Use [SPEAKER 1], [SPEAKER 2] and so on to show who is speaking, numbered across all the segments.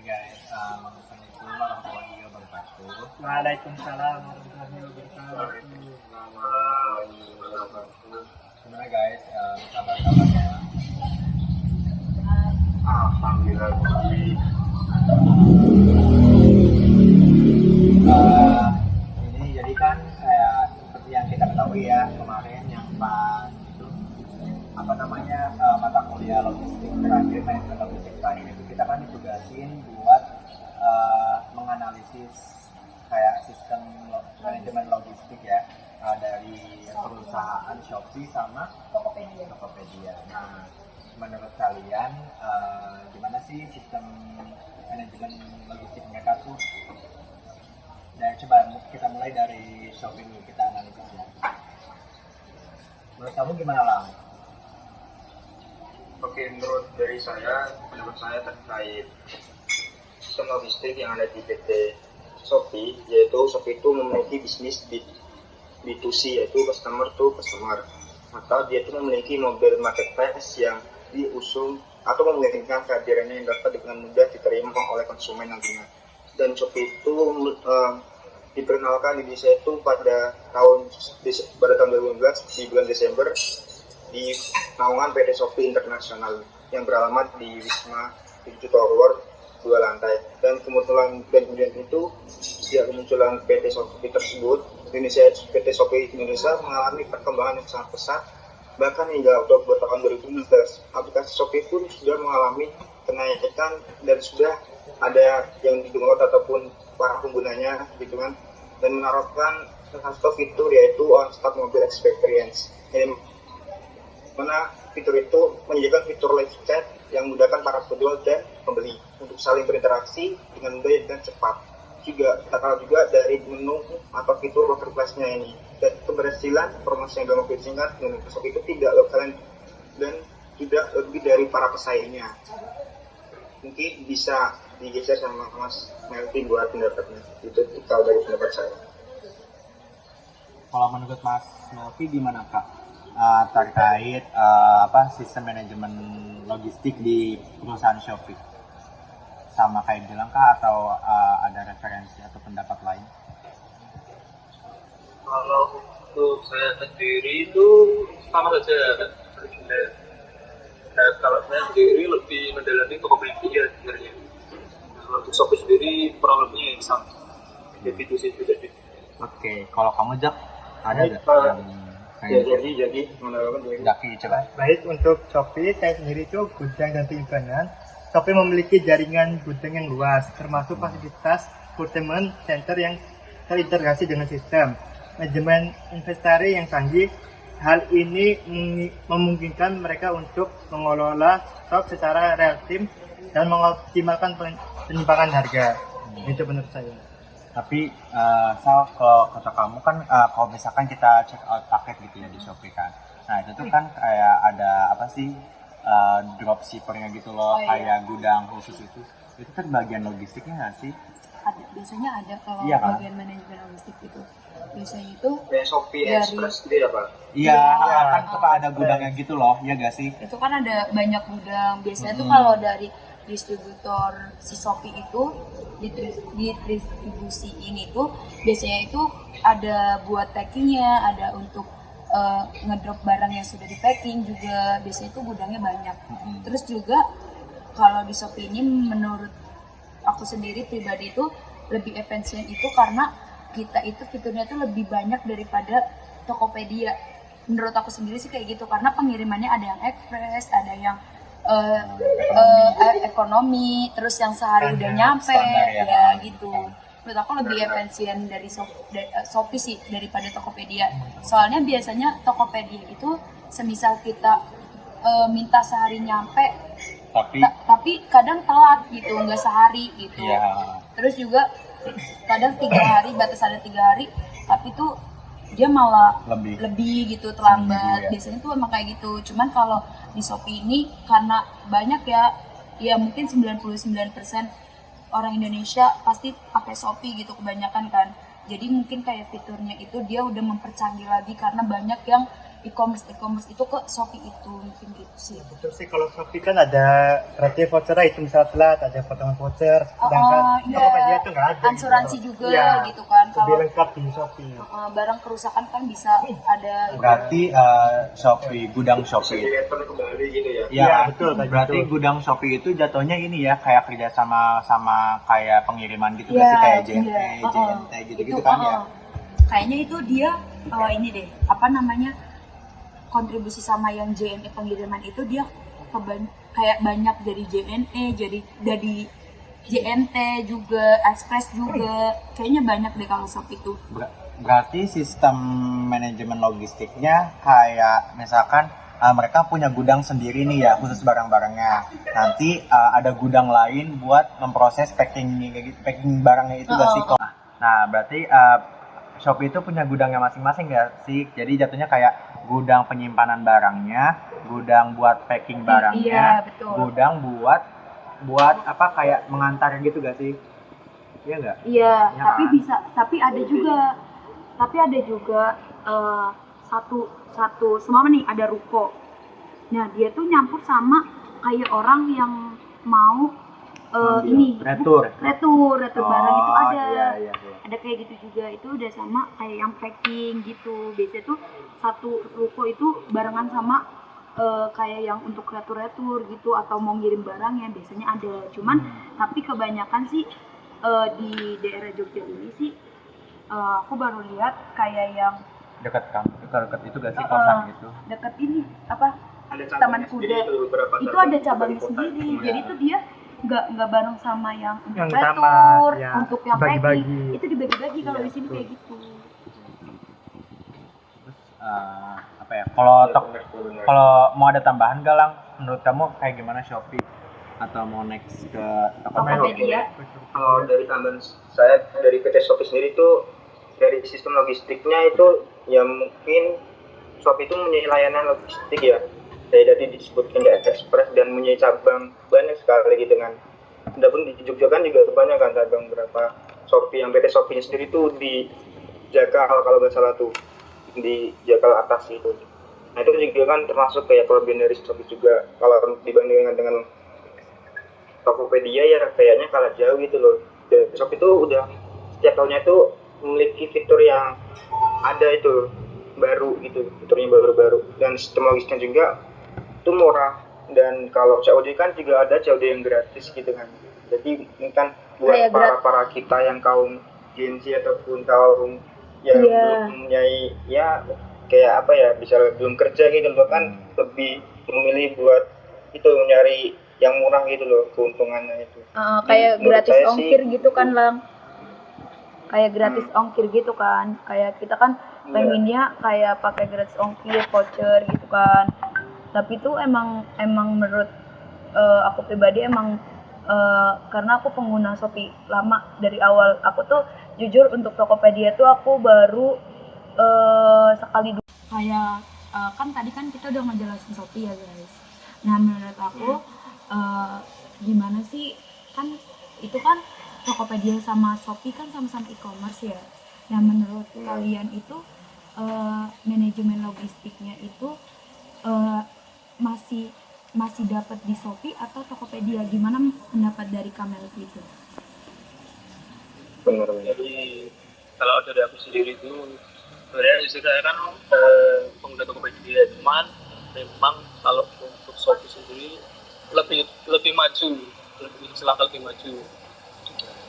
[SPEAKER 1] guys, Assalamualaikum warahmatullahi wabarakatuh.
[SPEAKER 2] Waalaikumsalam warahmatullahi wabarakatuh.
[SPEAKER 1] Gimana guys, kabar-kabarnya?
[SPEAKER 3] Alhamdulillah.
[SPEAKER 1] Ini jadi kan kayak seperti yang kita ketahui ya kemarin yang pas itu apa namanya mata kuliah logistik terakhir, logistik terakhir itu kita kan ditugasin buat menganalisis kayak sistem manajemen logistik ya dari perusahaan Shopee sama Tokopedia. Nah, menurut kalian gimana sih sistem manajemen logistik mereka tuh? Dan coba kita mulai dari Shopee dulu, kita analisis ya. Menurut kamu gimana Lang?
[SPEAKER 3] Oke, menurut saya terkait sistem logistik yang ada di PT Shopee, yaitu Shopee itu memiliki bisnis B2C, yaitu customer to customer, atau dia itu memiliki model marketplace yang diusung atau memungkinkan kehadirannya yang dapat dengan mudah diterima oleh konsumen nantinya. Dan Shopee itu diperkenalkan di Indonesia itu pada tahun 2015 di bulan Desember di naungan PT Shopee Internasional yang beralamat di Wisma Tujuh Tower 2 lantai. Dan kemudian itu sejak kemunculan PT Shopee tersebut, PT Shopee Indonesia mengalami perkembangan yang sangat pesat. Bahkan hingga Oktober tahun 2015, aplikasi Shopee pun sudah mengalami kenaikan dan sudah ada yang di-download ataupun para penggunanya gitu kan, dan menawarkan salah satu fitur yaitu on-start mobile experience, yang mana fitur itu menyediakan fitur live chat yang memudahkan para penjual dan pembeli untuk saling berinteraksi dengan mudah dan cepat. Juga tak kalah juga dari menu atau fitur marketplace-nya ini, dan keberhasilan promosi yang dalam waktu singkat dengan Shopee itu tidak lokal dan tidak lebih dari para pesaingnya. Mungkin bisa digeser sama Mas Melty buat pendapatnya. Itu kalau dari pendapat saya.
[SPEAKER 1] Kalau menurut Mas Melty gimana Kak terkait sistem manajemen logistik di perusahaan Shopee? Sama kayak bilang Kak atau ada referensi atau pendapat lain?
[SPEAKER 4] Kalau untuk saya sendiri itu sama saja. Kalau saya sendiri lebih mendalami Tokopedia sebenarnya. Kalau untuk Shopee sendiri problemnya yang sama. Jadi itu sih jadi.
[SPEAKER 1] Oke, kalau kamu Jak ada nggak
[SPEAKER 3] Jadi menurut
[SPEAKER 1] Jaki coba.
[SPEAKER 2] Baik, untuk Shopee saya sendiri itu gudang dan penyimpanan. Shopee memiliki jaringan gudang yang luas, termasuk fasilitas fulfillment center yang terintegrasi dengan sistem manajemen inventory yang canggih. Hal ini memungkinkan mereka untuk mengelola stok secara real time dan mengoptimalkan penyimpangan harga. Itu menurut saya.
[SPEAKER 1] Tapi kalau kata kamu kan kalau misalkan kita check out paket gitu ya di Shopee kan, nah itu tuh kan kayak ada apa sih dropshippernya gitu loh, kayak gudang khusus itu kan bagian logistiknya nggak sih?
[SPEAKER 5] Biasanya ada kalau
[SPEAKER 1] Iya, kan?
[SPEAKER 5] bagian manajemen logistik itu biasanya itu
[SPEAKER 3] Shopee
[SPEAKER 5] dari
[SPEAKER 3] Express gitu ya Pak?
[SPEAKER 1] Iya, kan suka ada gudangnya gitu loh, ya nggak sih?
[SPEAKER 5] itu kan ada banyak gudang biasanya tuh kalau dari distributor si Shopee itu distribusi ini tuh biasanya itu ada buat packingnya, ada untuk ngedrop barang yang sudah di packing juga, biasanya itu gudangnya banyak. Terus juga kalau di Shopee ini menurut aku sendiri pribadi itu lebih efisien itu karena kita itu fiturnya itu lebih banyak daripada Tokopedia. Menurut aku sendiri sih kayak gitu, karena pengirimannya ada yang express, ada yang ekonomi, terus yang sehari udah nyampe
[SPEAKER 1] standar
[SPEAKER 5] ya gitu. Menurut aku lebih efisien dari Shopee sih daripada Tokopedia. Soalnya biasanya Tokopedia itu semisal kita minta sehari nyampe, tapi kadang telat gitu, nggak sehari gitu.
[SPEAKER 1] Iya.
[SPEAKER 5] Terus juga kadang 3 hari, batasannya 3 hari, tapi tuh dia malah lebih gitu, terlambat. Biasanya tuh emang kayak gitu. Cuman kalau di Shopee ini karena banyak ya mungkin 99% orang Indonesia pasti pakai Shopee gitu kebanyakan kan. Jadi mungkin kayak fiturnya itu dia udah mempercanggih lagi karena banyak yang e-commerce itu ke Shopee itu mungkin gitu sih.
[SPEAKER 2] Betul sih, kalau Shopee kan ada berarti voucher itu misal telat ada potongan voucher, sedangkan
[SPEAKER 5] Iya,
[SPEAKER 2] Tokopedia itu nggak ada.
[SPEAKER 5] asuransi
[SPEAKER 2] gitu.
[SPEAKER 5] juga
[SPEAKER 2] Iya,
[SPEAKER 5] gitu kan.
[SPEAKER 2] lebih
[SPEAKER 5] Kalau
[SPEAKER 2] lengkap di Shopee.
[SPEAKER 5] barang kerusakan kan bisa ada.
[SPEAKER 1] Berarti Shopee, gudang Shopee.
[SPEAKER 3] Return kembali gitu ya.
[SPEAKER 1] Iya,
[SPEAKER 2] Iya, betul, kayak
[SPEAKER 1] berarti
[SPEAKER 2] gitu.
[SPEAKER 1] gudang Shopee itu jatuhnya ini ya, kayak kerja sama kayak pengiriman gitu nggak
[SPEAKER 5] Iya,
[SPEAKER 1] sih, kayak JNT,
[SPEAKER 5] iya.
[SPEAKER 1] JNT gitu-gitu
[SPEAKER 5] Itu,
[SPEAKER 1] kan ya.
[SPEAKER 5] Kayaknya itu dia ini deh, apa namanya, kontribusi sama yang JNE pengiriman itu dia kayak banyak dari JNE, jadi dari JNT juga, Express juga, kayaknya banyak deh kalau Shop itu.
[SPEAKER 1] Berarti sistem manajemen logistiknya kayak misalkan mereka punya gudang sendiri nih ya, khusus barang-barangnya. Nanti ada gudang lain buat memproses packing barangnya itu gak sih? Nah, berarti Shopee itu punya gudangnya masing-masing gak sih? Jadi jatuhnya kayak gudang penyimpanan barangnya, gudang buat packing barangnya,
[SPEAKER 5] Iya, betul.
[SPEAKER 1] gudang buat apa kayak mengantar gitu gak sih? Iya nggak?
[SPEAKER 5] Iya,
[SPEAKER 1] Ya
[SPEAKER 5] tapi
[SPEAKER 1] kan?
[SPEAKER 5] bisa, tapi ada juga satu semua nih ada ruko. Nah dia tuh nyampur sama kayak orang yang mau ini
[SPEAKER 1] Retur.
[SPEAKER 5] barang itu ada.
[SPEAKER 1] Iya.
[SPEAKER 5] Ada kayak gitu juga, itu udah sama kayak yang packing gitu. Biasanya tuh satu ruko itu barengan sama kayak yang untuk retur gitu atau mau ngirim barang ya biasanya ada. Cuman tapi kebanyakan sih di daerah Jogja ini sih aku baru lihat kayak yang
[SPEAKER 1] Dekat itu gak sih kosan gitu?
[SPEAKER 5] deket ini apa
[SPEAKER 3] Ada
[SPEAKER 5] Taman
[SPEAKER 3] cabangnya sendiri
[SPEAKER 5] Kuda
[SPEAKER 3] tuh, beberapa
[SPEAKER 5] itu
[SPEAKER 3] cabang
[SPEAKER 5] ada
[SPEAKER 3] di
[SPEAKER 5] cabangnya
[SPEAKER 3] kota.
[SPEAKER 5] sendiri.
[SPEAKER 3] Iya.
[SPEAKER 5] Jadi tuh dia nggak bareng sama yang untuk
[SPEAKER 2] Yang
[SPEAKER 5] retur,
[SPEAKER 2] utama, ya.
[SPEAKER 5] untuk yang
[SPEAKER 2] Bagi-bagi.
[SPEAKER 5] packing itu dibagi-bagi kalau
[SPEAKER 2] Iya,
[SPEAKER 5] di sini
[SPEAKER 2] betul.
[SPEAKER 5] kayak gitu.
[SPEAKER 1] Apa ya? Kalau
[SPEAKER 3] Iya, benar.
[SPEAKER 1] kalau mau ada tambahan Galang, menurut kamu kayak gimana Shopee? Atau mau next ke
[SPEAKER 5] Tokopedia.
[SPEAKER 3] Kalau dari tambahan saya dari PT Shopee sendiri tuh dari sistem logistiknya itu ya mungkin Shopee itu mempunyai layanan logistik ya. Saya tadi disebutkan di Express dan mempunyai cabang banyak sekali gitu kan. Adapun di Jogja kan juga banyak kan cabang berapa Shopee yang PT Shopee sendiri tuh di Jakal kalau nggak salah tuh di Jakal atas itu. Nah itu juga kan termasuk kayak kelebihan dari Shopee juga kalau dibandingkan dengan Tokopedia ya kayaknya kalah jauh gitu loh. Dan Shopee itu udah setiap tahunnya itu memiliki fitur yang ada itu baru gitu, fiturnya baru-baru dan sistem logisnya juga itu murah dan kalau COD kan juga ada COD yang gratis gitu kan. Jadi ini kan buat
[SPEAKER 5] Kayak
[SPEAKER 3] para kita yang kaum Gen Z ataupun kaum yang
[SPEAKER 5] Iya.
[SPEAKER 3] belum mempunyai ya kayak apa ya bisa belum kerja gitu loh kan lebih memilih buat itu mencari yang murah gitu loh keuntungannya itu.
[SPEAKER 5] Kayak
[SPEAKER 3] Menurut
[SPEAKER 5] gratis
[SPEAKER 3] saya sih,
[SPEAKER 5] ongkir gitu kan Lang, kayak gratis ongkir gitu kan, kayak kita kan
[SPEAKER 3] Iya.
[SPEAKER 5] pengennya kayak pakai gratis ongkir voucher gitu kan. Tapi itu emang menurut aku pribadi emang karena aku pengguna Shopee lama dari awal. Aku tuh jujur untuk Tokopedia tuh aku baru sekali kayak kan tadi kan kita udah ngejelasin Shopee ya guys. Nah menurut aku gimana sih, kan itu kan Tokopedia sama Shopee kan sama-sama e-commerce ya. Nah menurut kalian itu manajemen logistiknya itu masih dapat di Shopee atau Tokopedia? Gimana pendapat dari Kamel itu?
[SPEAKER 3] benar.
[SPEAKER 4] Jadi kalau dari aku sendiri itu sebenarnya justru saya kan pengguna Tokopedia, cuman memang kalau untuk Shopee sendiri lebih maju, selangkah lebih maju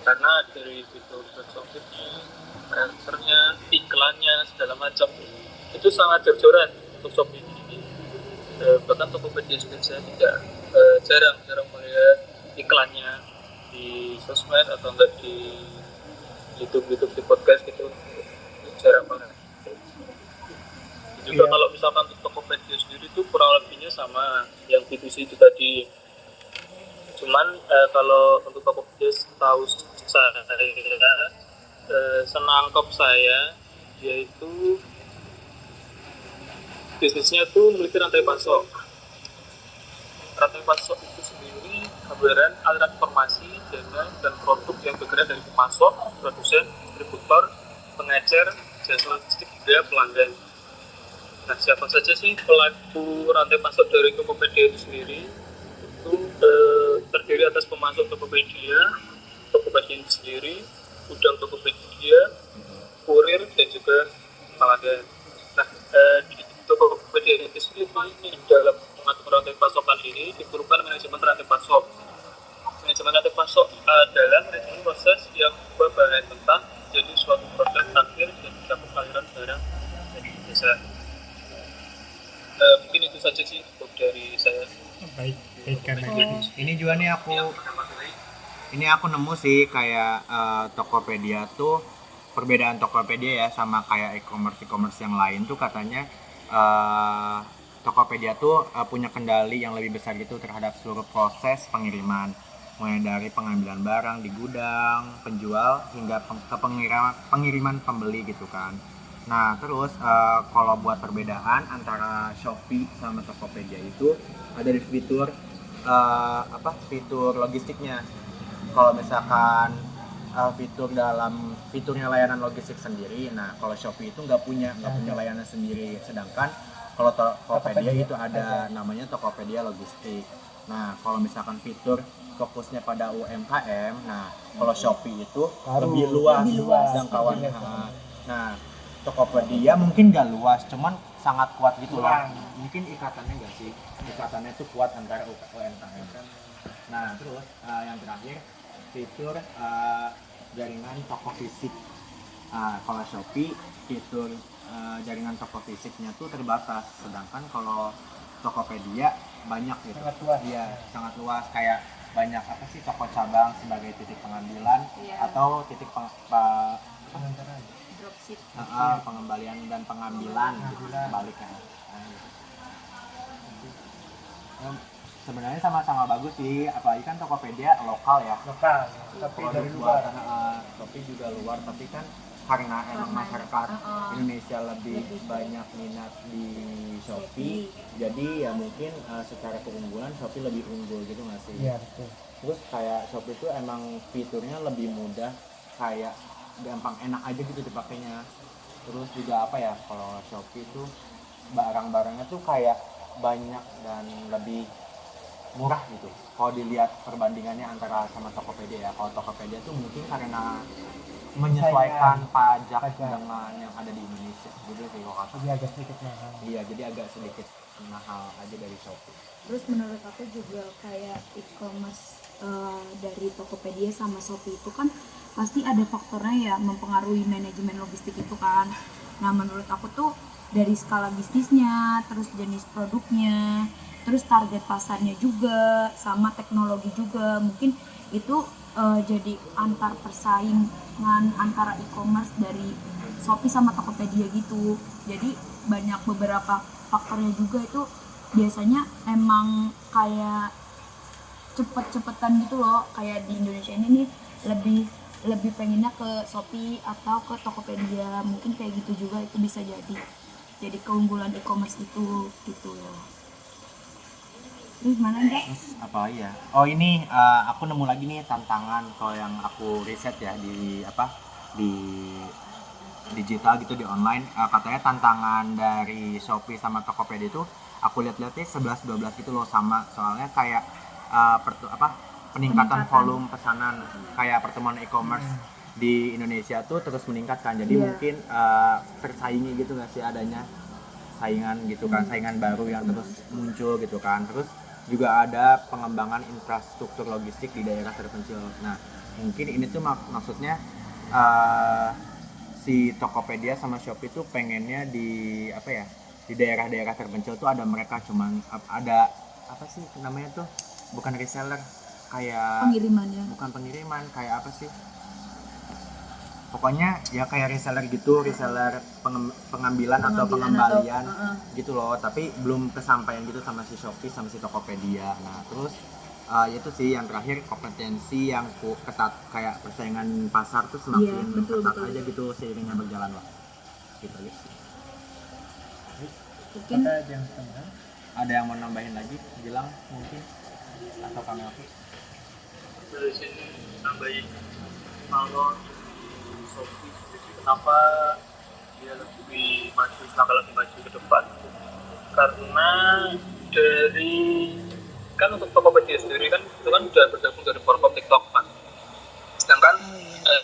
[SPEAKER 4] karena dari fitur Shopee-nya, transfernya, iklannya segala macam itu sangat jor-joran untuk Shopee ini. Bahkan Tokopedia sendiri saya tidak jarang melihat iklannya di sosmed atau enggak di YouTube di podcast gitu, jarang banget. Juga kalau misalkan untuk Tokopedia sendiri itu kurang lebihnya sama yang B2C itu tadi. Cuman kalau untuk Tokopedia tahu saya senangkap saya yaitu bisnisnya tuh memiliki rantai pasok. Rantai pasok itu sendiri gambaran aliran informasi, dana, dan produk yang bergerak dari pemasok, produsen, distributor, pengecer, jasa logistik hingga pelanggan. Nah, siapa saja sih pelaku rantai pasok dari Tokopedia itu sendiri? Itu terdiri atas pemasok Tokopedia, Tokopedia itu sendiri, gudang Tokopedia, kurir, dan juga pelayan. Nah, di Tokopedia itu sendiri dalam mengatur rantai pasokan ini diperlukan manajemen rantai pasok. Manajemen rantai pasok adalah manajemen proses yang mengubah bahan mentah jadi suatu produk akhir dan mencakup aliran barang dari jasa. Mungkin itu saja sih untuk dari saya.
[SPEAKER 2] Baik, baik karena
[SPEAKER 1] Ini juga nih aku nemu sih kayak Tokopedia tuh, perbedaan Tokopedia ya sama kayak e-commerce yang lain tuh katanya Tokopedia tuh punya kendali yang lebih besar gitu terhadap seluruh proses pengiriman, mulai dari pengambilan barang di gudang penjual hingga ke pengiriman pembeli gitu kan. Nah terus kalau buat perbedaan antara Shopee sama Tokopedia itu ada di fitur fitur logistiknya. Kalau misalkan fiturnya layanan logistik sendiri, nah kalau Shopee itu nggak punya layanan sendiri, sedangkan kalau Tokopedia itu ada namanya Tokopedia Logistik. Nah kalau misalkan fitur fokusnya pada UMKM, nah kalau Shopee itu lebih luas jangkauannya. Nah Tokopedia mungkin nggak luas, cuman sangat kuat gitu lah. Mungkin ikatannya nggak sih? Ikatannya itu kuat antara UMKM. Nah terus yang terakhir fitur jaringan toko fisik. Kalau Shopee fitur jaringan toko fisiknya tuh terbatas, sedangkan kalau Tokopedia banyak gitu.
[SPEAKER 2] Sangat luas.
[SPEAKER 1] Iya, sangat luas, kayak banyak toko cabang sebagai titik pengambilan atau titik
[SPEAKER 5] Dropship.
[SPEAKER 1] pengembalian dan pengambilan sebaliknya. Sebenarnya sama-sama bagus sih, apalagi kan Tokopedia lokal ya.
[SPEAKER 2] tapi
[SPEAKER 1] Produk
[SPEAKER 2] dari luar.
[SPEAKER 1] Shopee juga luar, tapi kan karena emang masyarakat Indonesia lebih banyak minat di Shopee, jadi ya mungkin secara keunggulan Shopee lebih unggul gitu nggak sih?
[SPEAKER 2] Iya betul.
[SPEAKER 1] Terus kayak Shopee itu emang fiturnya lebih mudah, kayak gampang, enak aja gitu dipakainya. Terus juga kalau Shopee itu barang-barangnya tuh kayak banyak dan lebih murah gitu. Kalau dilihat perbandingannya antara sama Tokopedia ya, kalau Tokopedia tuh mungkin karena menyesuaikan pajak dengan yang ada di Indonesia gitu sih kalau kata.
[SPEAKER 2] Jadi agak sedikit mahal.
[SPEAKER 1] Iya, jadi agak sedikit mahal aja dari Shopee.
[SPEAKER 5] Terus menurut aku juga kayak e-commerce dari Tokopedia sama Shopee itu kan pasti ada faktornya ya mempengaruhi manajemen logistik itu kan. Nah menurut aku tuh dari skala bisnisnya, terus jenis produknya, terus target pasarnya juga, sama teknologi juga, mungkin itu jadi antar persaingan antara e-commerce dari Shopee sama Tokopedia gitu. Jadi banyak beberapa faktornya juga itu biasanya emang kayak cepet-cepetan gitu loh, kayak di Indonesia ini nih lebih pengennya ke Shopee atau ke Tokopedia, mungkin kayak gitu juga, itu bisa jadi keunggulan e-commerce itu gitu ya. Terus mana enggak?
[SPEAKER 1] Apa ya? Oh ini aku nemu lagi nih tantangan kalau yang aku riset ya di di digital gitu, di online. Katanya tantangan dari Shopee sama Tokopedia itu aku lihat-lihat 11-12 gitu loh sama, soalnya kayak peningkatan volume pesanan, kayak pertemuan e-commerce di Indonesia tuh terus meningkat kan, jadi mungkin tersaingi gitu nggak sih, adanya saingan gitu kan, saingan baru yang terus muncul gitu kan. Terus juga ada pengembangan infrastruktur logistik di daerah terpencil. Nah mungkin ini tuh maksudnya si Tokopedia sama Shopee tuh pengennya di di daerah-daerah terpencil tuh ada mereka, cuman ada namanya tuh, bukan reseller, kayak bukan pengiriman, kayak pokoknya ya kayak reseller gitu, reseller pengambilan atau pengembalian gitu loh, tapi belum kesampaian gitu sama si Shopee sama si Tokopedia. Nah terus itu sih yang terakhir, kompetensi yang ketat, kayak persaingan pasar tuh semakin ketat aja gitu seiringnya berjalan lah gitu aja sih.
[SPEAKER 5] Mungkin
[SPEAKER 1] Ada yang mau nambahin lagi, bilang mungkin, atau kami
[SPEAKER 4] Dari sini nambahin, kalau Shopee sendiri kenapa dia lebih maju, selangkah lebih maju ke depan. Karena dari kan untuk Tokopedia sendiri kan itu kan udah bergabung dari platform TikTok kan. Sedangkan eh,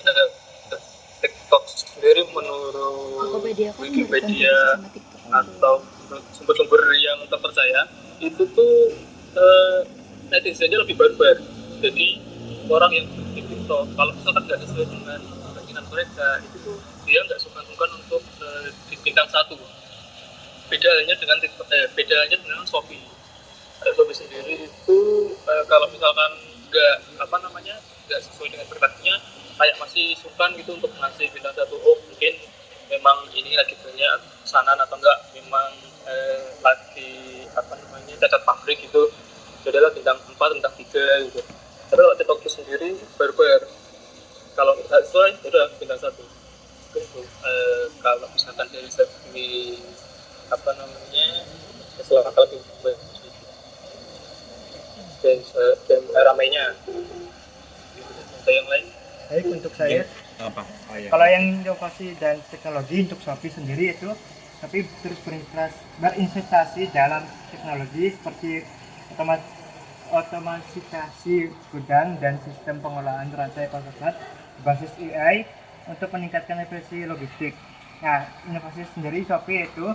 [SPEAKER 4] TikTok sendiri menurut
[SPEAKER 5] Tokopedia kan
[SPEAKER 4] Wikipedia
[SPEAKER 5] berkontribusi sama TikTok.
[SPEAKER 4] atau menurut sumber-sumber yang terpercaya itu tuh netizennya lebih barbar. Jadi orang yang di TikTok kalau misalkan nggak sesuai dengan keinginan mereka itu tuh dia nggak sungkan-sungkan untuk di bintang satu. Beda halnya dengan TikTok, beda halnya dengan Shopee. Shopee sendiri itu kalau misalkan nggak apa namanya nggak sesuai dengan ekspektasinya kayak masih sungkan gitu untuk ngasih bintang satu. Oh mungkin memang ini lagi banyak pesanan atau enggak memang lagi apa namanya cacat pabrik gitu, jadilah bintang 4, bintang 3 gitu. Tapi kalau TikTok itu sendiri barbar, kalau nggak sesuai ya udah bintang 1 gitu. Kalau misalkan dari segi apa namanya selangkah lebih baik dan ramainya ada yang lain.
[SPEAKER 2] Baik, untuk saya
[SPEAKER 1] Apa? Oh, iya.
[SPEAKER 2] kalau yang inovasi dan teknologi untuk Shopee sendiri itu Shopee terus berinvestasi dalam teknologi seperti otomatisasi gudang dan sistem pengolahan rantai pasokan berbasis AI untuk meningkatkan efisiensi logistik. Nah, inovasi sendiri Shopee itu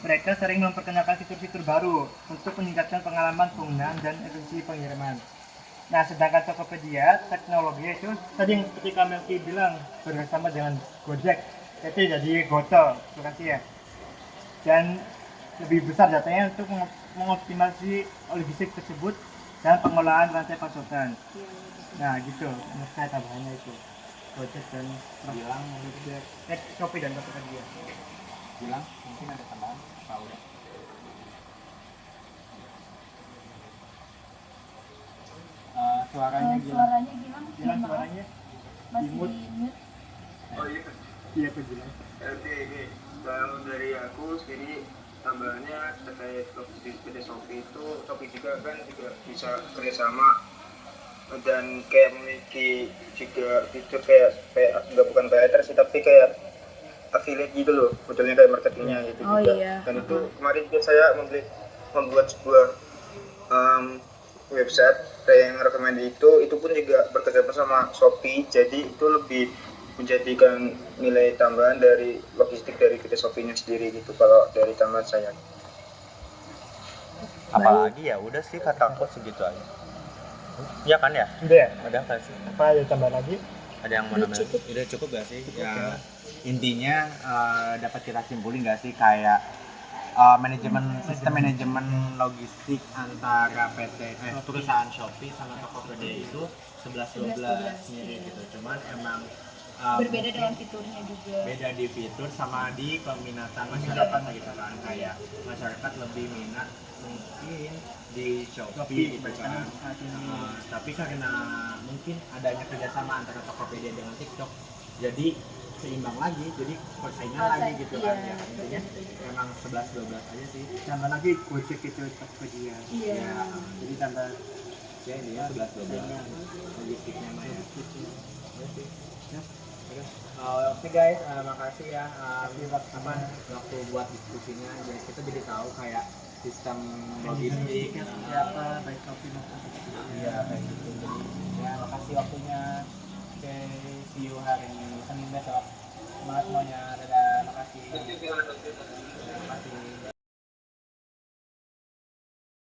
[SPEAKER 2] mereka sering memperkenalkan fitur-fitur baru untuk meningkatkan pengalaman penggunaan dan efisiensi pengiriman. Nah, sedangkan Tokopedia, teknologi itu tadi yang ketika Melki bilang bersama dengan Gojek, itu jadi Goto, terima kasih ya. Dan lebih besar datanya untuk mengoptimasi logistik tersebut dan pengolahan rantai pasokan. Nah, gitu. Menurut saya tambahannya itu Gojek dan
[SPEAKER 1] Bilang
[SPEAKER 2] Gojek, Shopee dan Tokopedia.
[SPEAKER 1] bilang mungkin ada tambahan tahu ya. Suaranya Gilang.
[SPEAKER 5] Suaranya Gilang,
[SPEAKER 2] Bilang
[SPEAKER 5] maaf,
[SPEAKER 2] suaranya
[SPEAKER 5] masih
[SPEAKER 2] imut.
[SPEAKER 5] mute.
[SPEAKER 3] Oh iya.
[SPEAKER 2] Iya, aku bilang.
[SPEAKER 3] Oke, kalau dari aku sendiri tambahannya terkait logistik PT Shopee itu Shopee juga kan juga bisa kerjasama dan kayak memiliki juga fitur kayak nggak bukan creator sih tapi kayak affiliate gitu loh, modelnya kayak marketingnya gitu
[SPEAKER 5] Oh,
[SPEAKER 3] juga.
[SPEAKER 5] iya.
[SPEAKER 3] Dan itu kemarin juga saya membuat sebuah website yang rekomendasi itu pun juga bekerjasama sama Shopee, jadi itu lebih menjadikan nilai tambahan dari logistik dari PT Shopee-nya sendiri gitu kalau dari tambahan saya.
[SPEAKER 1] Apalagi ya udah sih kata aku segitu aja. Ya kan ya?
[SPEAKER 2] Udah ya?
[SPEAKER 1] Ada nggak sih?
[SPEAKER 2] Apa ada tambahan lagi?
[SPEAKER 1] Ada yang mau
[SPEAKER 5] Udah
[SPEAKER 1] nambahin?
[SPEAKER 5] cukup.
[SPEAKER 1] Udah cukup gak sih?
[SPEAKER 2] Cukup,
[SPEAKER 1] Ya,
[SPEAKER 2] ya.
[SPEAKER 1] intinya dapat kita simpulin gak sih kayak sistem manajemen logistik antara perusahaan Shopee sama Tokopedia itu 11-12 mirip gitu. Cuman emang
[SPEAKER 5] Berbeda
[SPEAKER 1] mungkin
[SPEAKER 5] dalam fiturnya juga.
[SPEAKER 1] beda di fitur sama di peminatan masyarakat gitu kan, kayak masyarakat lebih minat mungkin di Shopee gitu kan. Tapi karena mungkin adanya kerjasama antara Tokopedia dengan TikTok jadi seimbang lagi, jadi persaingan lagi gitu kan ya. Intinya emang 11-12 aja sih.
[SPEAKER 2] Tambah lagi Gojek itu Tokopedia.
[SPEAKER 5] Iya.
[SPEAKER 1] Ya, jadi tambah ya ini ya 11-12 logistiknya mah ya. Ya sih. Ya. Oke guys, makasih ya waktu buat diskusinya. Jadi kita jadi tahu kayak sistem logistik
[SPEAKER 2] Seperti apa, baik Shopee maupun Tokopedia.
[SPEAKER 1] Iya kayak gitu. Jadi ya makasih waktunya. Oke, see you hari Senin besok. Semangat semuanya. Dadah, makasih. Terima kasih.